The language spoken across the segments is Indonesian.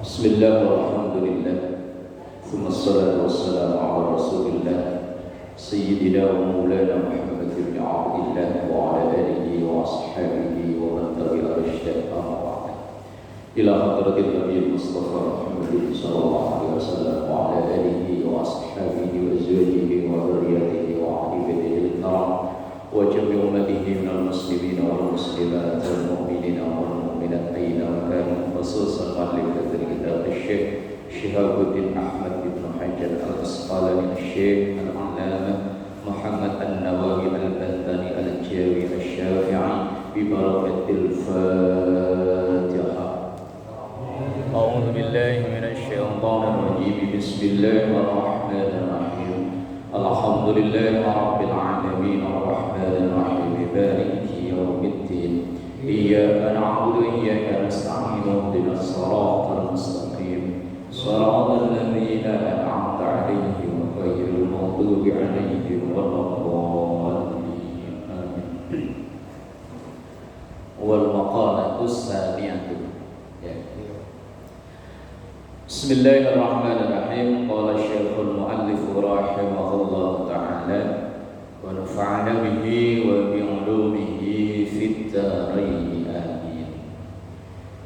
Bismillah walhamdulillah Thumma salatu wassalamu ala rasulillah Sayyidina wa maulana Muhammad ibn Abdillah Wa ala alihi wa ashabihi wa man tabi'a rishdah amma ba'd Ila hadratin Nabi Mustafa Muhammad sallallahu alaihi wasallam Wa ala alihi wa ashabihi wa azwajihi wa dhurriyyatihi wa ahli baitihi al-kiram Wa jami' ummatihi minal muslimin wal muslimat wal mu'minina wal mu'minat aina kanu khususan al-kadri kitab Syekh Syihabuddin Ahmad bin Hajar al-Asqalani Syekh al-Allamah Muhammad an-Nawawi al-Bahtani al-Jawi al-Syafi'i bi barakatil Fatihah. A'udzu billahi minasy syaithanir rajim. Bismillahirrahmanirrahim. Alhamdulillahi rabbil alamin arrahmanir rahim maliki yaumiddin. Iyyaka na'budu wa iyyaka nasta'in ihdinas siratal mustaqim siratal ladzina an'amta 'alaihim ghairil maghdubi 'alaihim waladdallin. Amin. Wal maqalatu tsaniyatu. Bismillahirrahmanirrahim. Qala Syekhul Mu'allif rahimahullah ta'ala wa nafa'ana bihi wa bi 'ulumihi fid dharain amin.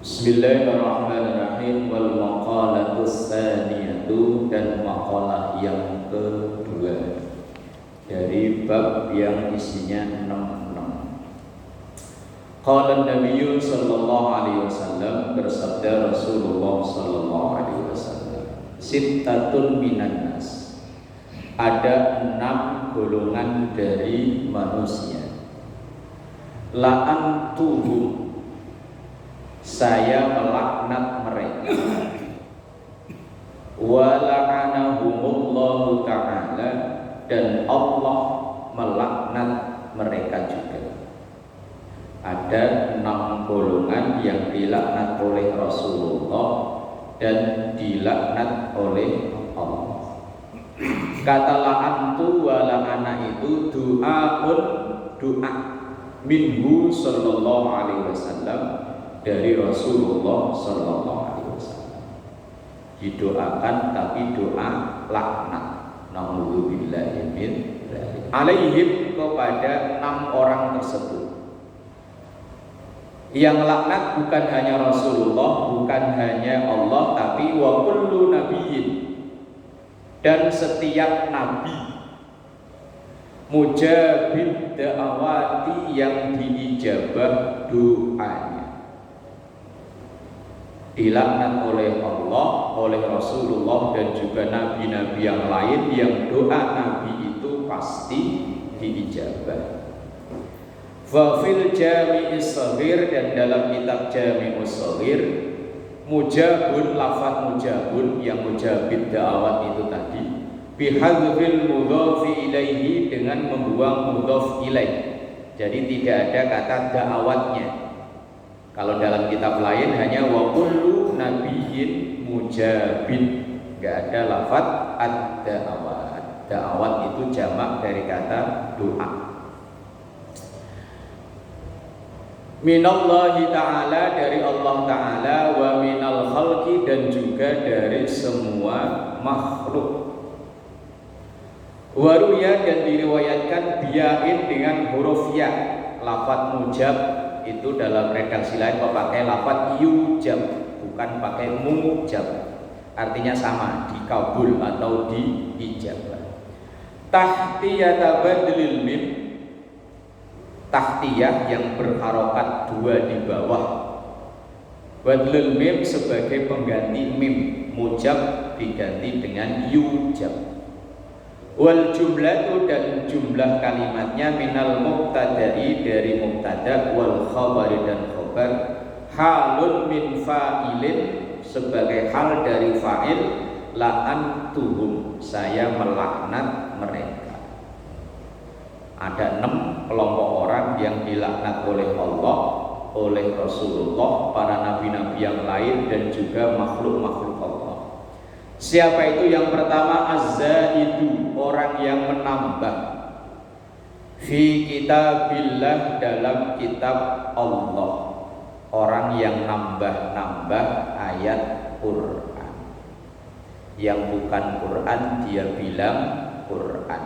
Bismillahirrahmanirrahim. Wal maqalatu tsaniyatu, dan maqalah yang kedua dari bab yang isinya 6. Qala Nabi sallallahu alaihi wasallam, bersabda Rasulullah sallallahu alaihi wasallam, sittatun minan nas, ada 6 golongan dari manusia. La'antuhum, saya melaknat mereka. Wa la'anahumullahu ta'ala, dan Allah melaknat mereka juga. Ada 6 golongan yang dilaknat oleh Rasulullah dan dilaknat oleh Allah. Kata la'antu wa la'ana itu doa minhu sallallahu alaihi wasallam, dari Rasulullah sallallahu alaihi wasallam. Didoakan tapi doa laknat. Na'udzubillahi min dzalik. Alaihim, kepada 6 orang tersebut. Yang laknat bukan hanya Rasulullah, bukan hanya Allah, tapi wa kullu nabiyyin, dan setiap nabi. Mujabid da'awati, yang diijabah doanya. Dilaknat oleh Allah, oleh Rasulullah, dan juga nabi-nabi yang lain yang doa nabi itu pasti diijabah. Fafil Jami'is Shaghir, dan dalam kitab Jami'us Shaghir, mujabun, lafaz mujabun yang mujabid da'awat itu tadi, bihadzfil mudhafi ilaihi, dengan membuang mudhaf ilaih. Jadi tidak ada kata da'awatnya. Kalau dalam kitab lain hanya wa kullu nabiyyin mujabin, enggak ada lafaz ad-da'awat. Da'awat itu jamak dari kata doa. Minallahi ta'ala, dari Allah ta'ala, wa minal khalqi, dan juga dari semua makhluk. Waruya, dan diriwayatkan biyain dengan huruf ya. Lafaz mujab itu dalam redaksi lain pakai lafaz yujab, bukan pakai mujab. Artinya sama, dikabul atau diijabah. Tahtiyata badlil mim, tahtiyah yang berharokat 2 di bawah. Badlul mim sebagai pengganti mim, mujab diganti dengan yujab. Wal jumlatu, dan jumlah kalimatnya minal mubtada'i, dari mubtada, wal khabari, dan khabar, halun min fa'ilin, sebagai hal dari fa'il, la'antuhum, saya melaknat mereka. Ada 6 kelompok orang yang dilaknat oleh Allah, oleh Rasulullah, para nabi-nabi yang lain, dan juga makhluk-makhluk Allah. Siapa itu? Yang pertama, az-zaidu, orang yang menambah, fi kitabillah, dalam kitab Allah. Orang yang nambah-nambah ayat Quran. Yang bukan Quran dia bilang Quran.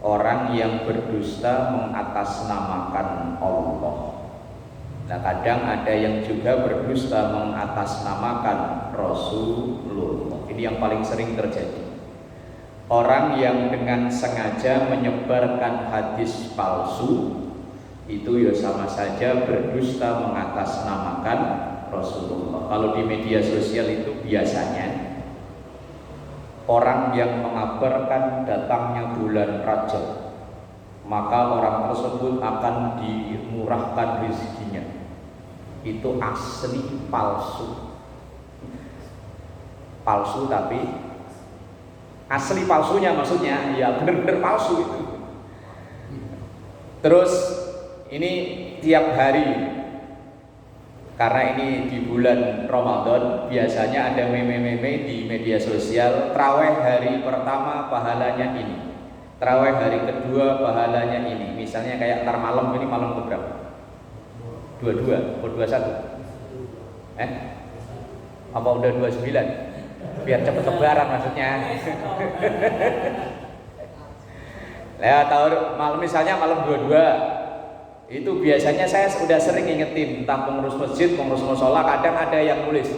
Orang yang berdusta mengatasnamakan Allah. Nah, kadang ada yang juga berdusta mengatasnamakan Rasulullah. Ini yang paling sering terjadi. Orang yang dengan sengaja menyebarkan hadis palsu itu ya sama saja berdusta mengatasnamakan Rasulullah. Kalau di media sosial itu biasanya orang yang mengabarkan datangnya bulan Rajab, maka orang tersebut akan dimurahkan rezekinya. Itu asli palsu. Palsu tapi asli palsunya maksudnya ya benar-benar palsu itu. Terus ini tiap hari, karena ini di bulan Ramadan biasanya ada meme-meme di media sosial. Tarawih hari pertama pahalanya ini, tarawih hari kedua pahalanya ini. Misalnya kayak ntar malam, ini malam keberapa? 22 atau 21? Apa udah 29? Biar cepet lebaran maksudnya. Lah tahun malam misalnya malam 22 itu biasanya saya sudah sering ingetin entah pengurus masjid, pengurus mushola, kadang ada yang nulis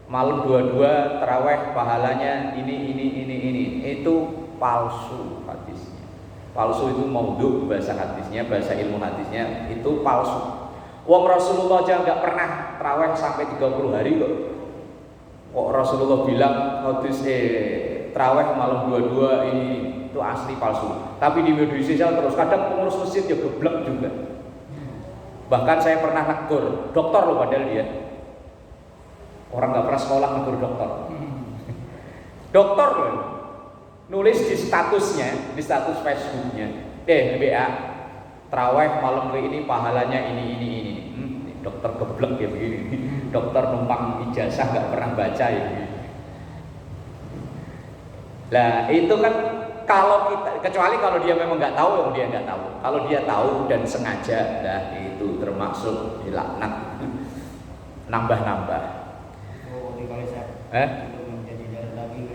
malam 22 taraweh pahalanya ini. Itu palsu hadisnya. Palsu itu maudhu bahasa hadisnya, bahasa ilmu hadisnya itu palsu. Wong Rasulullah aja nggak pernah taraweh sampai 30 hari kok. Kok Rasulullah bilang hadis taraweh malam 22 ini itu asli palsu. Tapi di media sosial terus kadang pengurus masjid ya geblek juga. Bahkan saya pernah negur dokter loh, padahal dia orang nggak pernah sekolah negur dokter. Dokter loh nulis di statusnya, di status Facebooknya, WA taraweh malam ini pahalanya ini. Dokter geblek ya begini. Dokter numpang ijazah nggak pernah baca ya. Lah itu kan kalau kita, kecuali kalau dia memang nggak tahu, dia nggak tahu. Kalau dia tahu dan sengaja, nah itu termasuk dilaknat, nambah-nambah. Oh, kalau saya itu menjadi darah daging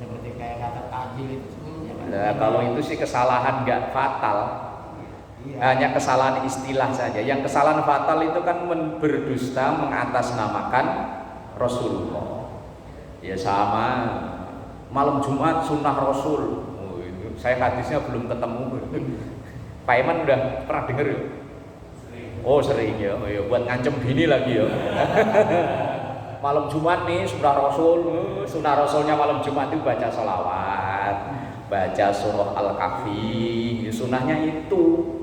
seperti kayak kata tajil itu. Nah, kalau itu sih kesalahan nggak fatal. Hanya kesalahan istilah saja. Yang kesalahan fatal itu kan berdusta mengatasnamakan Rasulullah. Ya sama malam Jumat sunnah Rasul. Saya hadisnya belum ketemu. Pak Iman udah pernah dengar ya? Oh sering ya. Buat ngancem bini lagi ya. Malam Jumat nih sunnah Rasul. Sunnah Rasulnya malam Jumat itu baca sholawat, baca surah Al-Kahfi. Sunnahnya itu.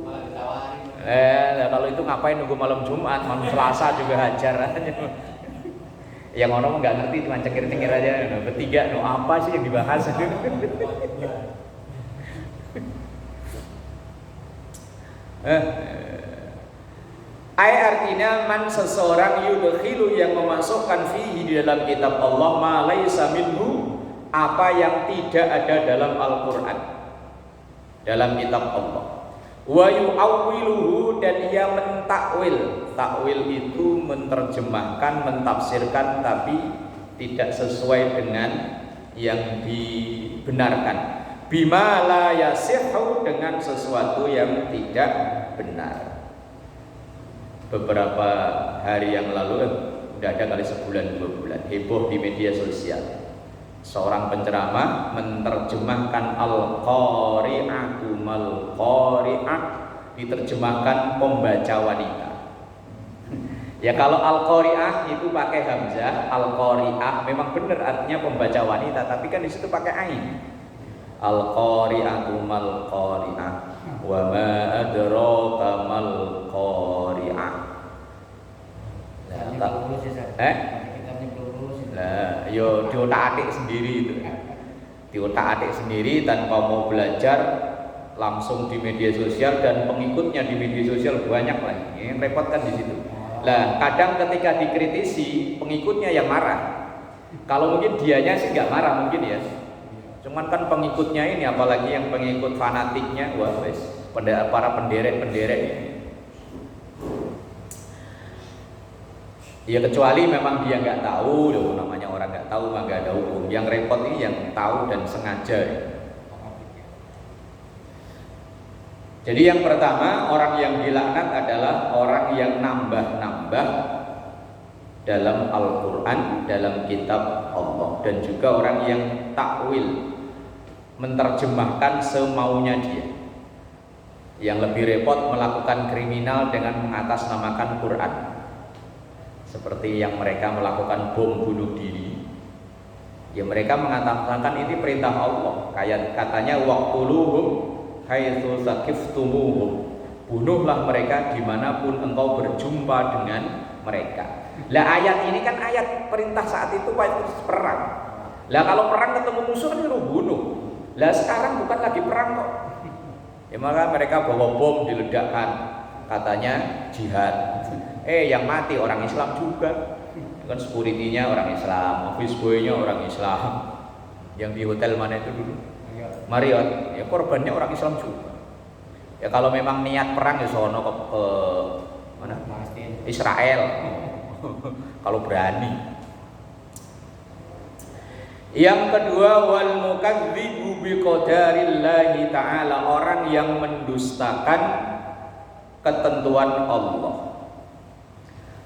Kalau itu ngapain nunggu malam Jumat, malam Selasa juga hajar. Yang orang nggak ngerti cuma cengkir-cengkir aja. Bertiga, apa sih yang dibahas? Artinya man seseorang yudkhilu yang memasukkan fihi di dalam kitab Allah ma laisa minhu, apa yang tidak ada dalam Al-Qur'an, dalam kitab Allah. Wa yu'awwiluhu, dan ia mentakwil. Takwil itu menerjemahkan, mentafsirkan tapi tidak sesuai dengan yang dibenarkan. Bima la yasihhu, dengan sesuatu yang tidak benar. Beberapa hari yang lalu, udah ada kali sebulan 2 bulan, heboh di media sosial. Seorang penceramah menerjemahkan Al-Qari'atu mal-Qari'ah, diterjemahkan pembaca wanita. Ya kalau Al-Qari'ah itu pakai hamzah, Al-Qari'ah memang benar artinya pembaca wanita, tapi kan di situ pakai ain. Al-Qari'atu mal-Qari'ah wa ma adraka mal-Qari'ah. Nah, yo diotak-atik sendiri itu. Diotak-atik sendiri tanpa mau belajar, langsung di media sosial, dan pengikutnya di media sosial banyak lagi. Yang repot kan di situ. Lah, kadang ketika dikritisi, pengikutnya yang marah. Kalau mungkin dianya sih nggak marah mungkin ya. Cuman kan pengikutnya ini, apalagi yang pengikut fanatiknya, wah wes, para penderet-penderet ini. Ya kecuali memang dia nggak tahu, loh namanya orang nggak tahu mah nggak ada hukum. Yang repot ini yang tahu dan sengaja. Jadi yang pertama, orang yang dilaknat adalah orang yang nambah-nambah dalam Al-Quran, dalam kitab Allah, dan juga orang yang takwil, menerjemahkan semaunya dia. Yang lebih repot melakukan kriminal dengan mengatasnamakan Quran, seperti yang mereka melakukan bom bunuh diri. Ya mereka mengatakan ini perintah Allah, kayak katanya waqtuluhum haitsu saqiftumuhum, bunuhlah mereka dimanapun engkau berjumpa dengan mereka. Lah ayat ini kan ayat perintah saat itu waktu perang. Lah kalau perang ketemu musuh kan lu bunuh. Lah sekarang bukan lagi perang kok. Ya maka mereka bawa bom diledakkan, katanya jihad. Yang mati orang Islam juga. Kan security-nya orang Islam, office boy-nya orang Islam. Yang di hotel mana itu dulu? Marriott. Ya korbannya orang Islam juga. Ya kalau memang niat perang ya sono ke mana? Israel. Kalau berani. Yang kedua, wal mukadzibu biqadarillahi ta'ala, orang yang mendustakan ketentuan Allah.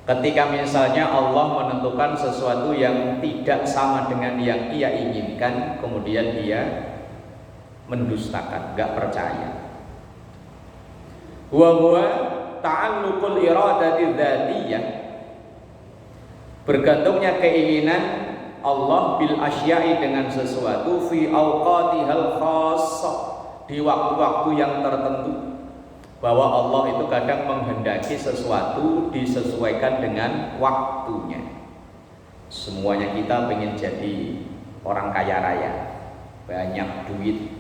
Ketika misalnya Allah menentukan sesuatu yang tidak sama dengan yang ia inginkan, kemudian dia mendustakan, gak percaya. Wa huwa ta'alluqul iradati dzatiyah, bergantungnya keinginan Allah bil asya'i, dengan sesuatu fi awqatihal khassah, di waktu-waktu yang tertentu. Bahwa Allah itu kadang menghendaki sesuatu disesuaikan dengan waktunya. Semuanya kita pengen jadi orang kaya raya, banyak duit.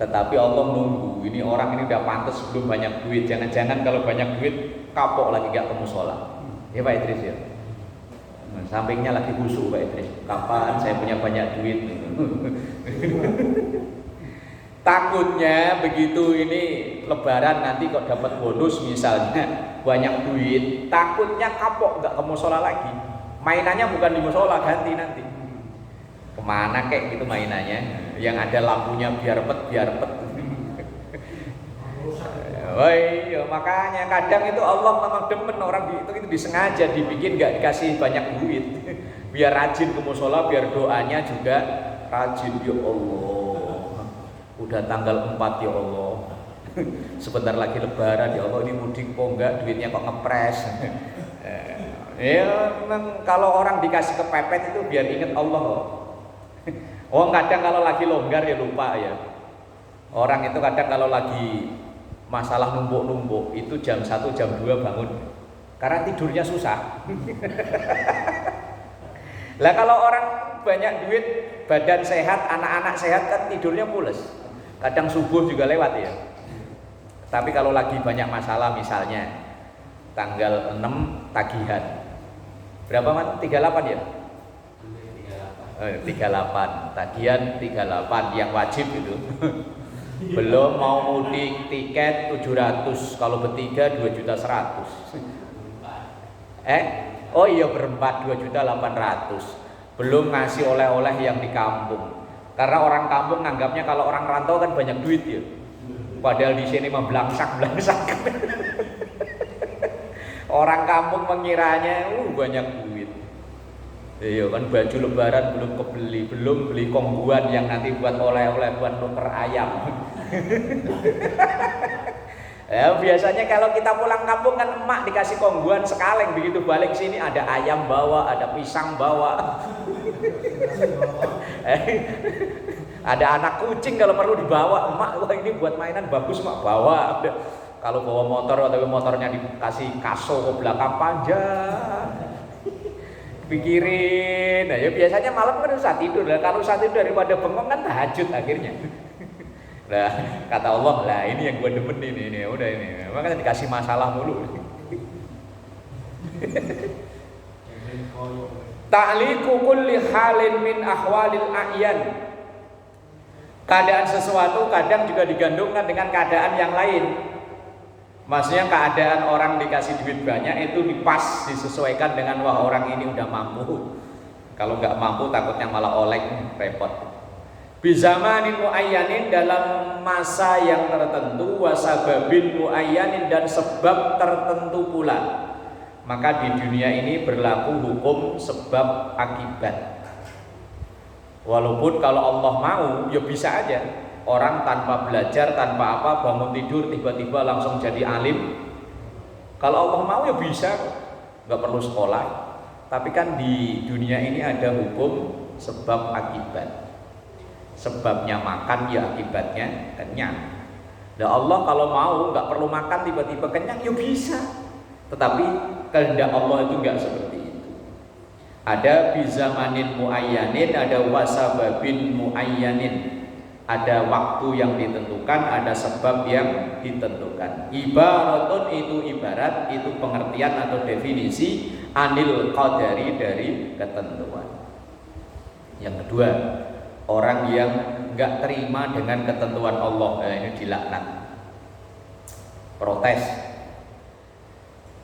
Tetapi Allah nunggu, ini orang ini udah pantas belum banyak duit. Jangan-jangan kalau banyak duit kapok lagi gak ke musola. Ya Pak Idris ya. Sampingnya lagi khusyuk Pak Idris. Kapan saya punya banyak duit? Takutnya begitu ini Lebaran nanti kok dapat bonus misalnya banyak duit, takutnya kapok nggak ke musola lagi. Mainannya bukan di musola, ganti nanti. Kemana kek gitu mainannya? Yang ada lampunya biar pet. Woi, makanya kadang itu Allah memang demen orang itu disengaja dibikin nggak dikasih banyak duit, biar rajin ke musola, biar doanya juga rajin. Ya Allah. Udah tanggal 4 ya Allah. Sebentar lagi Lebaran ya Allah, ini mudik kok enggak, duitnya kok ngepres. Ya memang kalau orang dikasih kepepet itu biar ingat Allah. Kadang kalau lagi longgar ya lupa ya. Orang itu kadang kalau lagi masalah numpuk-numpuk itu jam 1 jam 2 bangun, karena tidurnya susah. Lah kalau orang banyak duit, badan sehat, anak-anak sehat kan tidurnya pules. Kadang subuh juga lewat ya. Tapi kalau lagi banyak masalah, misalnya tanggal 6 tagihan. Berapa man? 38 ya? 38. Tagihan 38 yang wajib itu. Belum mau mudik, tiket 700, kalau bertiga 2.100.000. Oh iya berempat 2.800.000. Belum ngasih oleh-oleh yang di kampung. Karena orang kampung nganggapnya kalau orang rantau kan banyak duit ya. Padahal di sini mah belangsak. Orang kampung mengiranya banyak duit. Iya kan, baju Lebaran belum kebeli, belum beli kongguan yang nanti buat oleh-oleh buat nuker ayam. Ya, biasanya kalau kita pulang kampung kan emak dikasih kongguan sekaleng, begitu balik sini ada ayam bawa, ada pisang bawa. Ada anak kucing kalau perlu dibawa, emak wah ini buat mainan bagus mak bawa. Kalau bawa motor atau motornya dikasih kaso ke belakang panjang. Pikirin, nah ya biasanya malam kan usah tidur. Nah, kalau usah tidur daripada bengong kan tahajud akhirnya. Nah kata Allah, lah ini yang gue demen ini udah ini, makanya dikasih masalah mulu. Ta'liqu kulli halin min ahwalil a'yan, keadaan sesuatu kadang juga digandungkan dengan keadaan yang lain. Maksudnya keadaan orang dikasih duit banyak itu disesuaikan dengan wah orang ini udah mampu. Kalau nggak mampu takutnya malah oleng, repot. Bizamanin muayyanin, dalam masa yang tertentu, wasababin muayyanin, dan sebab tertentu pula. Maka di dunia ini berlaku hukum sebab akibat. Walaupun kalau Allah mau ya bisa aja orang tanpa belajar, tanpa apa, bangun tidur tiba-tiba langsung jadi alim. Kalau Allah mau ya bisa, nggak perlu sekolah. Tapi kan di dunia ini ada hukum sebab akibat. Sebabnya makan ya akibatnya kenyang. Nah Allah kalau mau nggak perlu makan tiba-tiba kenyang ya bisa. Tetapi kehendak Allah itu nggak seperti itu. Ada bizamanin muayyanin, ada wasababin muayyanin. Ada waktu yang ditentukan, ada sebab yang ditentukan. Ibaratun itu ibarat, itu pengertian atau definisi anil qadari, dari ketentuan. Yang kedua, orang yang nggak terima dengan ketentuan Allah, ini dilaknat, protes.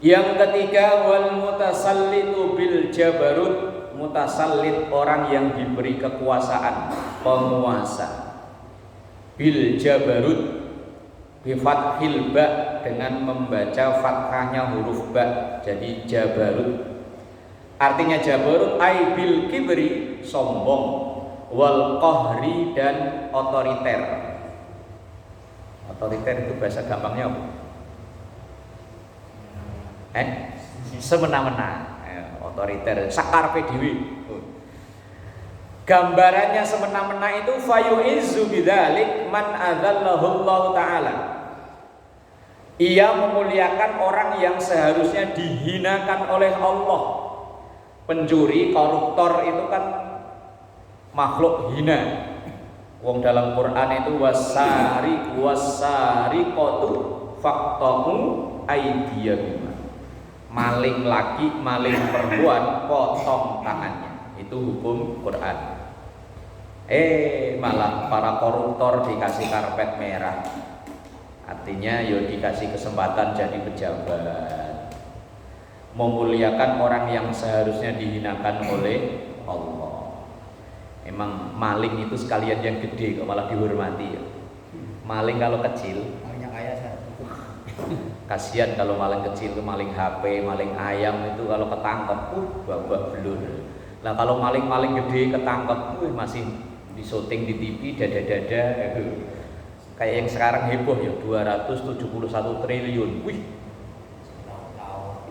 Yang ketiga, wal mutasallitu bil jabarut, mutasallit orang yang diberi kekuasaan, penguasa. Bil jabarut bi fathil ba, dengan membaca fathahnya huruf ba, jadi jabarut. Artinya jabarut ai bil kibri, sombong, wal qahri, dan otoriter. Otoriter itu bahasa gampangnya apa? Semena-mena, otoriter, sakarpe dewi. Gambarannya semena-mena itu fayu'izzu bidzalik man adzallahu Allah taala. Ia memuliakan orang yang seharusnya dihinakan oleh Allah. Pencuri, koruptor itu kan makhluk hina. Wong dalam Quran itu wasariqatu faqtahu aydiyahuma. Maling laki, maling perempuan, potong tangannya. Itu hukum Quran. Malah para koruptor dikasih karpet merah. Artinya yo dikasih kesempatan jadi pejabat. Memuliakan orang yang seharusnya dihinakan oleh Allah. Emang maling itu sekalian yang gede kok malah dihormati ya. Maling kalau kecil, Malingnya kaya saya. kasihan kalau maling kecil, maling HP, maling ayam itu kalau ketangkep, babak belur. Nah kalau maling-maling gede ketangkep, masih disyuting di TV, dada-dada, kayak yang sekarang heboh ya, 271 triliun. Wih,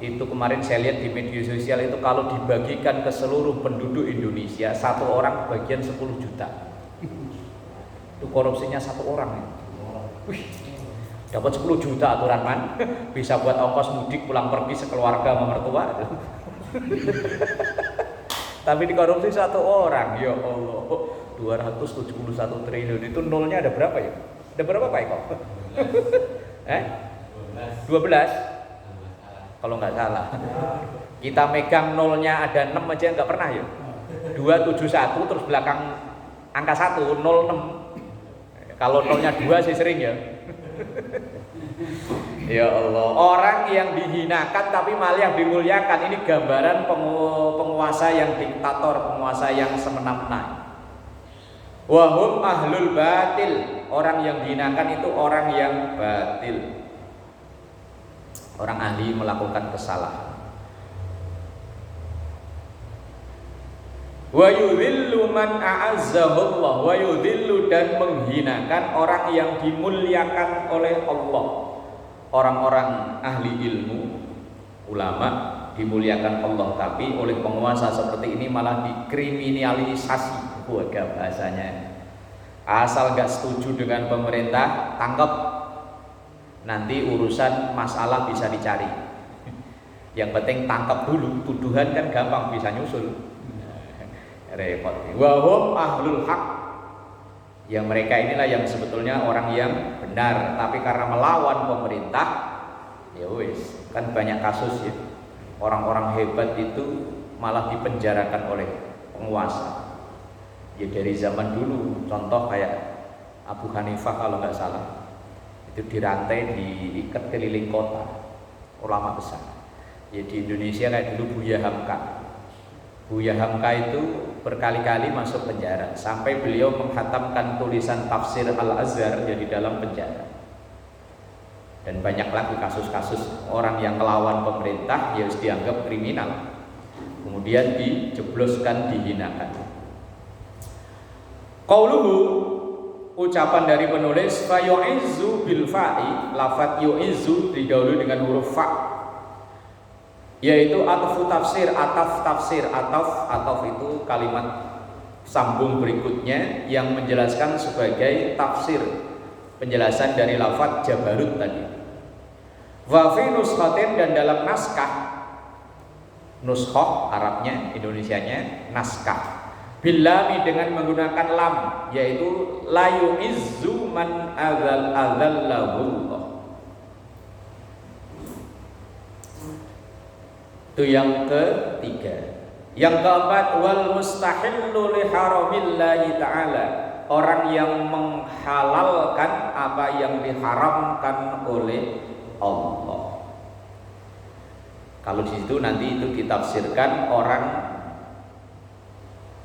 itu kemarin saya lihat di media sosial itu kalau dibagikan ke seluruh penduduk Indonesia, satu orang bagian 10 juta. Itu korupsinya satu orang ya. Wih, dapat 10 juta aturan man, bisa buat ongkos mudik pulang pergi sekeluarga sama mertua. Tapi dikorupsi satu orang, ya Allah. 271 triliun itu nolnya ada berapa ya? Ada berapa Pak Eko? 12 kalau nggak salah. Kita megang nolnya ada 6 aja nggak pernah ya. 271 terus belakang angka 1 06. Kalau nolnya 2 sih sering ya. Ya Allah, orang yang dihinakan tapi malah yang dimuliakan, ini gambaran penguasa yang diktator, penguasa yang semena-mena. Wahum ahlul batil, orang yang dihinakan itu orang yang batil, orang ahli melakukan kesalahan. Wa yudhillu man a'azzahu Allah, wa yudhillu, dan menghinakan orang yang dimuliakan oleh Allah. Orang-orang ahli ilmu, ulama dimuliakan Allah, tapi oleh penguasa seperti ini malah dikriminalisasi. Waga bahasanya. Asal gak setuju dengan pemerintah, tangkap. Nanti urusan masalah bisa dicari. Yang penting tangkap dulu, tuduhan kan gampang bisa nyusul. Repot. Wahum ahlul haq. Yang mereka inilah yang sebetulnya orang yang benar, tapi karena melawan pemerintah, ya wis, kan banyak kasus ya. Orang-orang hebat itu malah dipenjarakan oleh penguasa. Ya dari zaman dulu, contoh kayak Abu Hanifah kalau nggak salah, itu dirantai, diikat keliling kota, ulama besar. Ya di Indonesia kayak dulu Buya Hamka. Buya Hamka itu berkali-kali masuk penjara sampai beliau menghatamkan tulisan tafsir Al-Azhar ya di dalam penjara. Dan banyak lagi kasus-kasus orang yang melawan pemerintah ya harus dianggap kriminal, kemudian dijebloskan, dihinakan. Qauluhu, ucapan dari penulis, fa yu'izzu bil fa'i, lafadz yu'izzu didahului dengan huruf fa, yaitu atfu tafsir, ataf tafsir. Ataf itu kalimat sambung berikutnya yang menjelaskan sebagai tafsir, penjelasan dari lafadz jabarut tadi. Wa fi nuskhatin, dan dalam naskah, nuskhoh Arabnya, Indonesianya naskah, bilami dengan menggunakan lam, yaitu la yu'izzu man adzallahu. Itu yang ketiga. Yang keempat, wal mustahillu li haramillahi ta'ala, orang yang menghalalkan apa yang diharamkan oleh Allah. Kalau di situ nanti itu ditafsirkan orang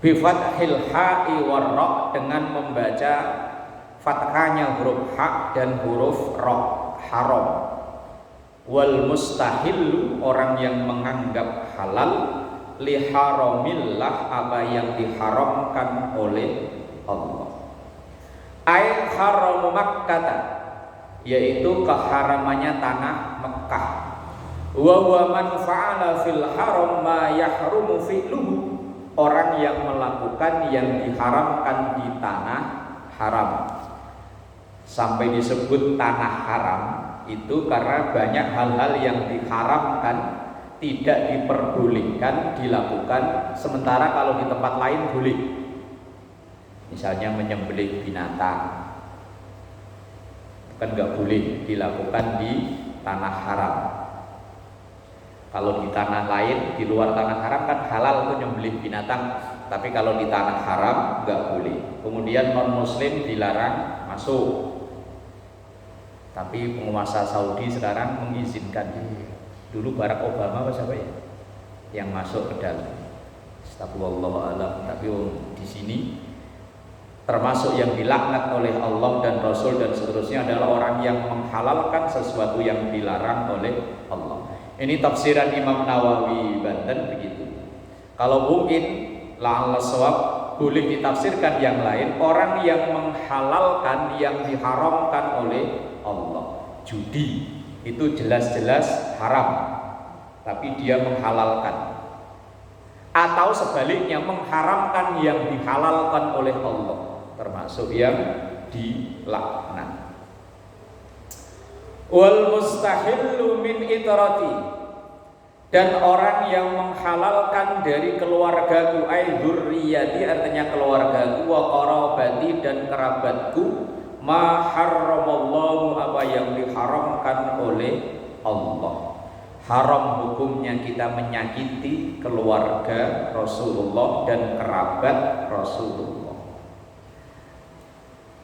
bi fathil ha'i war ra, dengan membaca fathahnya huruf ha dan huruf ra, haram. Wal mustahillu, orang yang menganggap halal, li haramillah, apa yang diharamkan oleh Allah. Ai haramu Makkah, yaitu keharamannya tanah Mekah. Wa huwa man fa'ala fil haram ma yahrumu fi'luhu, orang yang melakukan yang diharamkan di tanah haram. Sampai disebut tanah haram itu karena banyak hal-hal yang diharamkan, tidak diperbolehkan dilakukan, sementara kalau di tempat lain boleh. Misalnya menyembelih binatang, kan nggak boleh dilakukan di tanah haram. Kalau di tanah lain, di luar tanah haram kan halal tuh nyembelih binatang, tapi kalau di tanah haram nggak boleh. Kemudian non muslim dilarang masuk, tapi penguasa Saudi sekarang mengizinkan. Dulu Barack Obama apa siapa ya yang masuk ke dalam? Astagfirullahaladzim. Tapi di sini termasuk yang dilaknat oleh Allah dan Rasul dan seterusnya adalah orang yang menghalalkan sesuatu yang dilarang oleh Allah. Ini tafsiran Imam Nawawi Banten begitu. Kalau mungkin la'alla shawab boleh ditafsirkan yang lain, orang yang menghalalkan yang diharamkan oleh Allah. Judi itu jelas-jelas haram, tapi dia menghalalkan. Atau sebaliknya, mengharamkan yang dihalalkan oleh Allah, termasuk yang dilaknat. Wal mustahillu min itrati, dan orang yang menghalalkan dari keluargaku, ai dzurriyyati, artinya keluargaku, wa qarabati, dan kerabatku, ma harramallahu, apa yang diharamkan oleh Allah. Haram hukumnya kita menyakiti keluarga Rasulullah dan kerabat Rasulullah.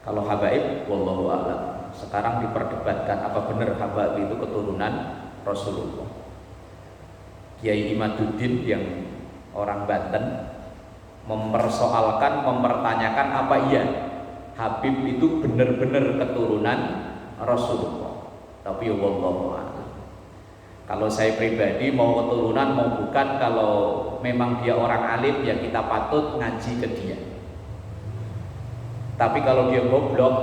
Kalau habaib, wallahu a'lam. Sekarang diperdebatkan apa benar habaib itu keturunan Rasulullah. Kiai Imaduddin yang orang Banten mempersoalkan, mempertanyakan apa iya Habib itu benar-benar keturunan Rasulullah. Tapi wallahu a'lam. Kalau saya pribadi mau keturunan mau bukan, kalau memang dia orang alim ya kita patut ngaji ke dia. Tapi kalau dia goblok,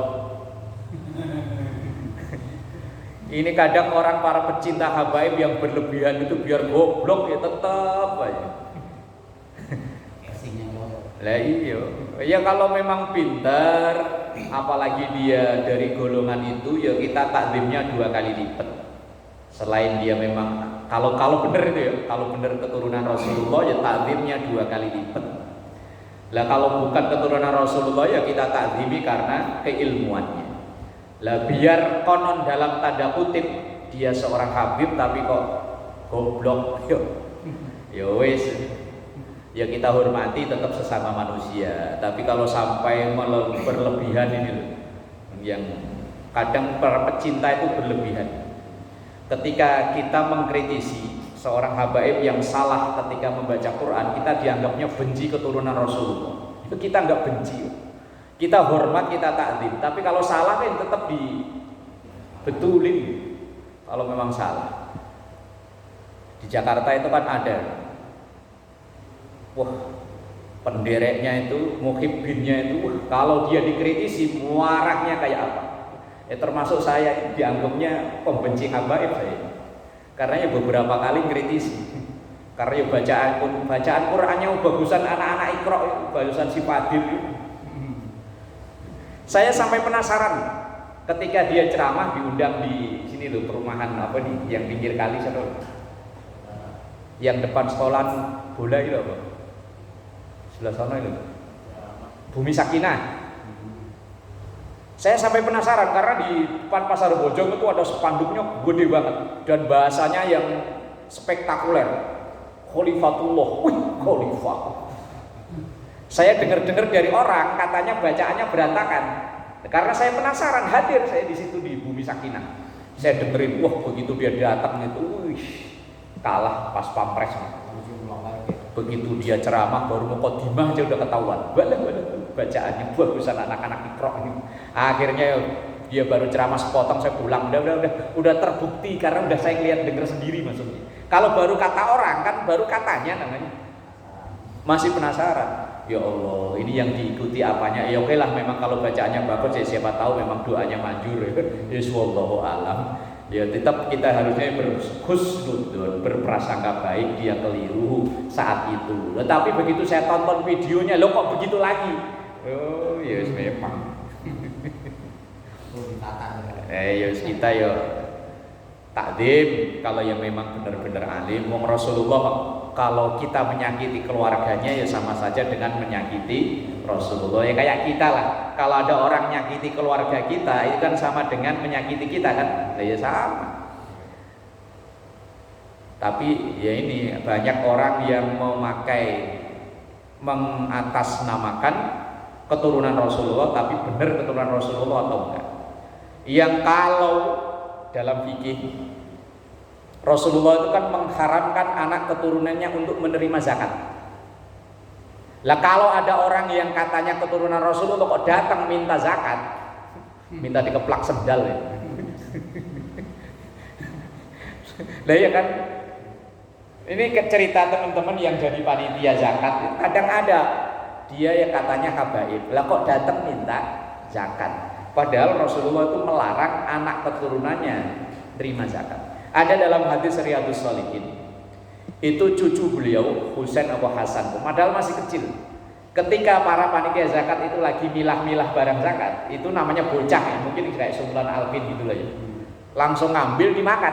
ini kadang orang para pecinta habaib yang berlebihan itu biar goblok ya tetap aja. Lah iya, ya kalau memang pintar, apalagi dia dari golongan itu, ya kita takzimnya 2 kali lipat. Selain dia memang kalau benar itu ya, kalau benar keturunan Rasulullah ya takzimnya 2 kali lipat. Lah kalau bukan keturunan Rasulullah ya kita takzimi karena keilmuannya. Lah biar konon dalam tanda kutip dia seorang habib tapi kok goblok, yo wis, ya kita hormati, tetap sesama manusia. Tapi kalau sampai berlebihan ini loh, yang Kadang para pecinta itu berlebihan. Ketika kita mengkritisi seorang habaib yang salah ketika membaca Quran, kita dianggapnya benci keturunan Rasulullah. Itu kita nggak benci, kita hormat, kita takdim. Tapi kalau salah kan tetap dibetulin. Kalau memang salah, di Jakarta itu kan ada, wah pendereknya itu, muhibbinnya itu, wah, kalau dia dikritisi muaranya kayak apa? Ya termasuk saya dianggapnya pembenci habaib saya. Karena ya beberapa kali kritisi. Karena ya bacaan Qur'annya bagusan anak-anak Iqra, bagusan si Fadil. Saya sampai penasaran ketika dia ceramah diundang di sini loh, perumahan apa nih yang pinggir kali sana. Yang depan sekolah bola itu apa? Sebelah sana itu. Bumi Sakinah. Saya sampai penasaran karena di depan Pasar Bojong itu ada spanduknya gede banget dan bahasanya yang spektakuler. Khalifatullah, wih khalifah. Saya dengar-dengar dari orang katanya bacaannya berantakan. Karena saya penasaran, hadir saya di situ di Bumi Sakinah. Saya dengerin, wah begitu dia datang itu, wih kalah pas pampres. Begitu dia ceramah baru mukadimah aja udah ketahuan. Bacaannya bagusan anak-anak Iqra ini. Akhirnya dia baru ceramah sepotong, saya pulang. Udah terbukti karena udah saya lihat dengar sendiri maksudnya. Kalau baru kata orang kan baru katanya namanya. Masih penasaran. Ya Allah, ini yang diikuti apanya? Ya oke lah, memang kalau bacaannya bagus ya siapa tahu memang doanya manjur ya. Wallahu alam. Ya tetap kita harusnya berhusnudzon, berprasangka baik dia keliru saat itu. Tetapi begitu saya tonton videonya, loh kok begitu lagi? Oh ya memang. Ya kita ya takdim kalau yang memang benar-benar alim. Wong Rasulullah kalau kita menyakiti keluarganya ya sama saja dengan menyakiti Rasulullah. Ya kayak kita lah. Kalau ada orang menyakiti keluarga kita, itu kan sama dengan menyakiti kita kan? Ya sama. Tapi ya ini banyak orang yang mengatasnamakan keturunan Rasulullah, tapi benar keturunan Rasulullah atau enggak? Yang kalau dalam fikih Rasulullah itu kan mengharamkan anak keturunannya untuk menerima zakat. Lah kalau ada orang yang katanya keturunan Rasulullah kok datang minta zakat, minta dikeplak sendal ya. Lah ya kan, ini cerita teman-teman yang jadi panitia zakat. Kadang ada dia yang katanya habaib, lah kok datang minta zakat. Padahal Rasulullah itu melarang anak keturunannya terima zakat. Ada dalam hadis Riyadhus Shalihin, itu cucu beliau Husain atau Hasan, padahal masih kecil. Ketika para panitia zakat itu lagi milah-milah barang zakat, itu namanya bocah ya, mungkin kayak Sultan Alvin gitu lah ya. Langsung ngambil dimakan.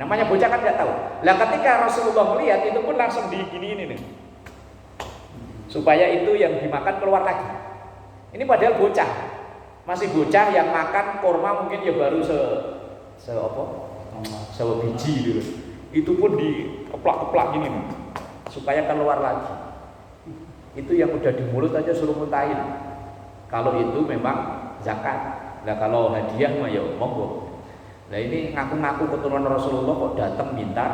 Namanya bocah kan nggak tahu. Lah ketika Rasulullah melihat itu pun langsung diginiin ini, supaya itu yang dimakan keluar lagi. Ini padahal bocah, masih bocah yang makan kurma mungkin ya baru sebiji gitu. Itu pun dikeplak-keplak gini nih, supaya keluar lagi. Itu yang udah di mulut aja suruh muntahin. Kalau itu memang zakat. Nah kalau hadiah mah ya monggo. Nah ini ngaku-ngaku keturunan Rasulullah kok datang minta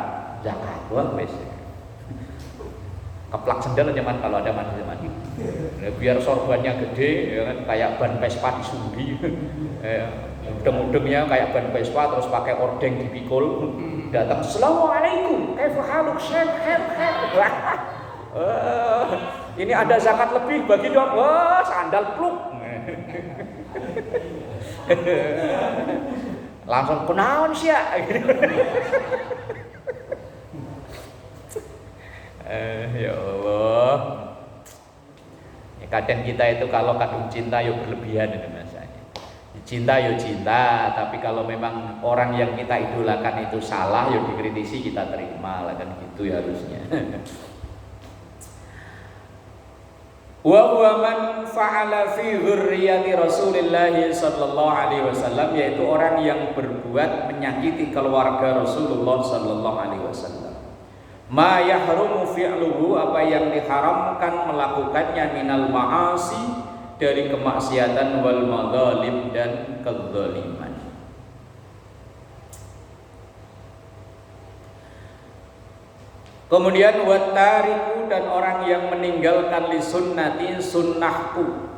zakat. Wah wes. Keplak sendal aja man kalau ada mandi. Nah, biar sorbannya gede ya kan, kayak ban Vespa disumbi. Udeng-udengnya kayak ban Vespa terus pakai ordeng dipikul. Datang assalamualaikum kaifa haluk syekh. Ini ada zakat lebih bagi dong. Wah sandal pluk. Langsung kunaon sih ya. Ya Allah. Ya, kadang kita itu kalau kadung cinta ya berlebihan itu masanya. Cinta ya cinta, tapi kalau memang orang yang kita idolakan itu salah ya dikritisi kita terima lah kan gitu ya harusnya. Wa huwa man fa'ala fi dzurriyyati Rasulillah sallallahu alaihi wasallam, yaitu orang yang berbuat menyakiti keluarga Rasulullah sallallahu alaihi wasallam. Ma yahrumu fi'luhu, apa yang diharamkan melakukannya minal ma'asi dari kemaksiatan wal madzalim dan kezaliman. Kemudian watariku dan orang yang meninggalkan li sunnati sunnahku.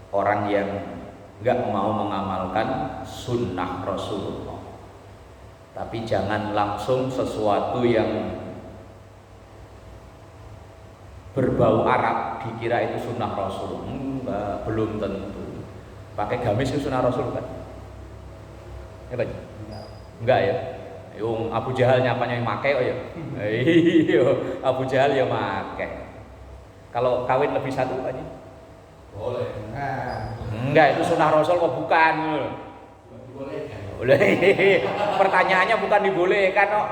Orang yang enggak mau mengamalkan sunnah Rasulullah. Tapi jangan langsung sesuatu yang berbau Arab dikira itu sunnah Rasul. Enggak, belum tentu. Pakai gamis itu sunnah Rasul kan? Ya Pak? Enggak ya? Yung Abu Jahal nyapanya yang make oh ya? Iya, Abu Jahal ya make. Kalau kawin lebih satu Pak? Boleh. Enggak, itu sunnah Rasul kok bukan? Dibolehkan. Boleh. Pertanyaannya bukan dibolehkan kok.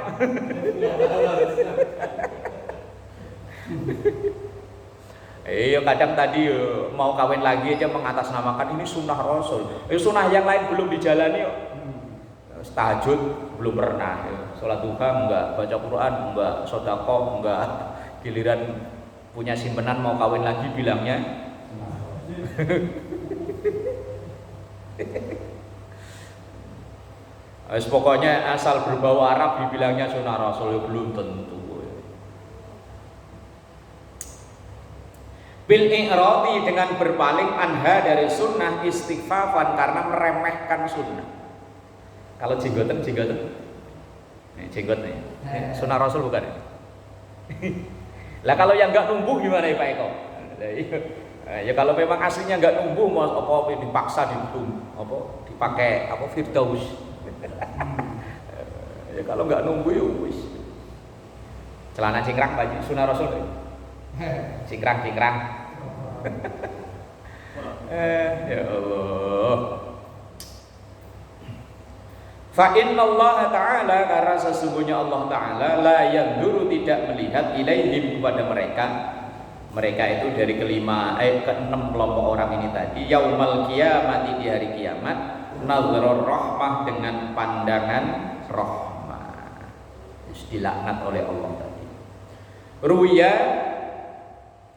Iya kadang tadi mau kawin lagi aja mengatasnamakan ini sunnah Rasul. Sunnah yang lain belum dijalani kok. Tahajud belum pernah, sholat duha enggak, baca Quran enggak, sedekah enggak. Giliran punya simpenan mau kawin lagi bilangnya. Pokoknya asal berbau Arab dibilangnya sunnah Rasul ya belum tentu. Bil i'radi dengan berpaling anha dari sunnah istighfafan karena meremehkan sunnah. Kalau jenggotan, nih jenggot nih, sunnah Rasul bukan? Lah kalau yang nggak numbuh gimana ya Pak Eko? Ya kalau memang aslinya nggak numbuh, mau apa dipaksa dipakai apa firdaus. Ya kalau nggak numbuh ya wis. Celana cingkrang baju sunnah Rasul. Cingkrang. Ya Allah. Fa innallaha ta'ala karena sesungguhnya Allah Ta'ala la yanzuru tidak melihat ilaihim kepada mereka. Mereka itu dari keenam kelompok orang ini tadi yaumal qiyamati di hari kiamat nazrur rahmah dengan pandangan rahmah. Dilaknat oleh Allah tadi. Ruya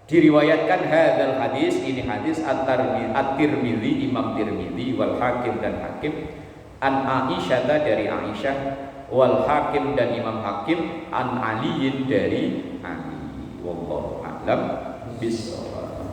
diriwayatkan hadzal hadis ini hadis at-Tirmidzi Imam Tirmidzi wal Hakim dan Hakim an Aisyah dari Aisyah wal Hakim dan Imam Hakim an Aliin dari Ali wallahu a'lam bishawab.